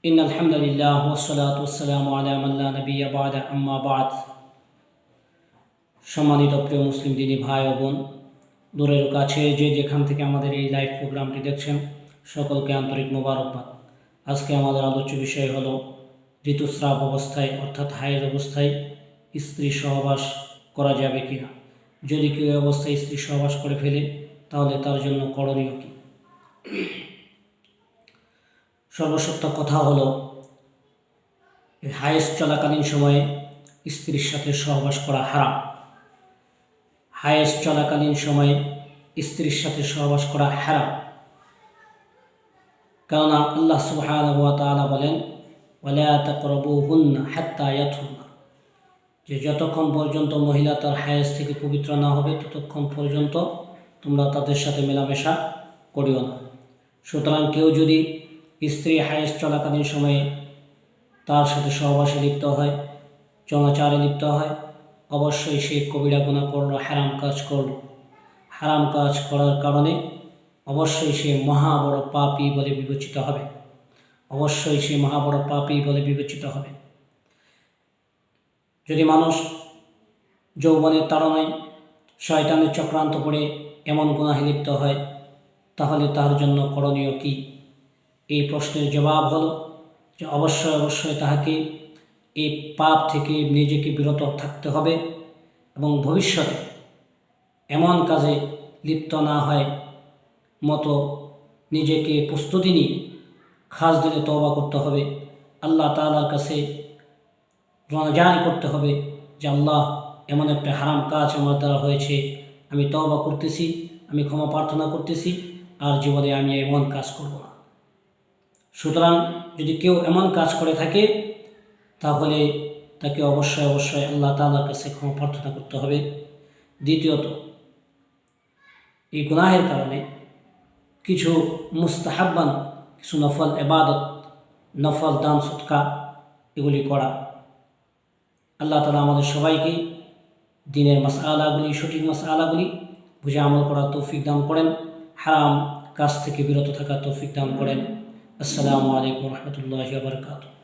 ইন্নাল হামদুলিল্লাহ ওয়াসসালাতু ওয়াসসালামু আলা মান লা নাবিয়্যা বা'দা আম্মা বা'দ। সম্মানিত প্রিয় মুসলিম দিনী ভাই ও বোন, দূরের কাছে যে যেখান থেকে আমাদের এই লাইভ প্রোগ্রামটি দেখছেন, সকলকে আন্তরিক মোবারকবাদ। আজকে আমাদের আলোচ্য বিষয় হলো ঋতুস্রাব অবস্থায় অর্থাৎ হায়েজ অবস্থায় স্ত্রী সহবাস করা যাবে কিনা। যদি কেউ অবস্থায় স্ত্রী সহবাস করে ফেলে তাহলে তার জন্য করণীয় কী। সর্বসত্য কথা হলো, হায়েজ চলাকালীন সময়ে স্ত্রীর সাথে সহবাস করা হারাম। হায়েজ চলাকালীন সময়ে স্ত্রীর সাথে সহবাস করা হারাম, কেননা আল্লাহ সুবহানাহু ওয়া তাআলা বলেন, ওয়ালা তাকরাবুহুন্না হাত্তা ইয়াতহুরনা, যে যতক্ষণ পর্যন্ত মহিলা তার হায়েজ থেকে পবিত্র না হবে ততক্ষণ পর্যন্ত তোমরা তাদের সাথে মেলামেশা করিও না। সুতরাং কেউ যদি স্ত্রী হায়েজ চলাকালীন সময়ে তার সাথে সহবাসে লিপ্ত হয়, চলাচারে লিপ্ত হয়, অবশ্যই সে কবিরা গুনাহ করলো, হারাম কাজ করলো। হারাম কাজ করার কারণে অবশ্যই সে মহা বড় পাপী বলে বিবেচিত হবে। অবশ্যই সে মহা বড় পাপী বলে বিবেচিত হবে। যদি মানুষ যৌবনের তাড়নায় শয়তানের চক্রান্ত করে এমন গুনাহে লিপ্ত হয়, তাহলে তার জন্য করণীয় কী? এই প্রশ্নের জবাব হলো যে অবশ্যই তাহাকে এই পাপ থেকে নিজেকে বিরত থাকতে হবে এবং ভবিষ্যতে এমন কাজে লিপ্ত না হয় মতো নিজেকে প্রস্তুতি নিয়ে খাস দিলে তওবা করতে হবে। আল্লাহ তাআলার কাছে রোনাজারি করতে হবে যে আল্লাহ, এমন একটা হারাম কাজ আমার দ্বারা হয়েছে, আমি তওবা করতেছি, আমি ক্ষমা প্রার্থনা করতেছি, আর জীবনে আমি এমন কাজ করব না। সুতরাং যদি কেউ এমন কাজ করে থাকে তাহলে তাকে অবশ্যই আল্লাহ তাআলার কাছে ক্ষমা প্রার্থনা করতে হবে। দ্বিতীয়ত, এই গুনাহের কারণে কিছু মুস্তাহাব্বান, কিছু নফল ইবাদত, নফল দান সদকা এগুলি করা। আল্লাহ তাআলা আমাদের সবাইকে দ্বীনের মাসআলাগুলি, সঠিক মাসআলাগুলি বুঝে আমল করার তৌফিক দান করেন, হারাম কাজ থেকে বিরত থাকার তৌফিক দান করেন। আসসালামু আলাইকুম ওয়া রাহমাতুল্লাহি ওয়া বারাকাতুহু।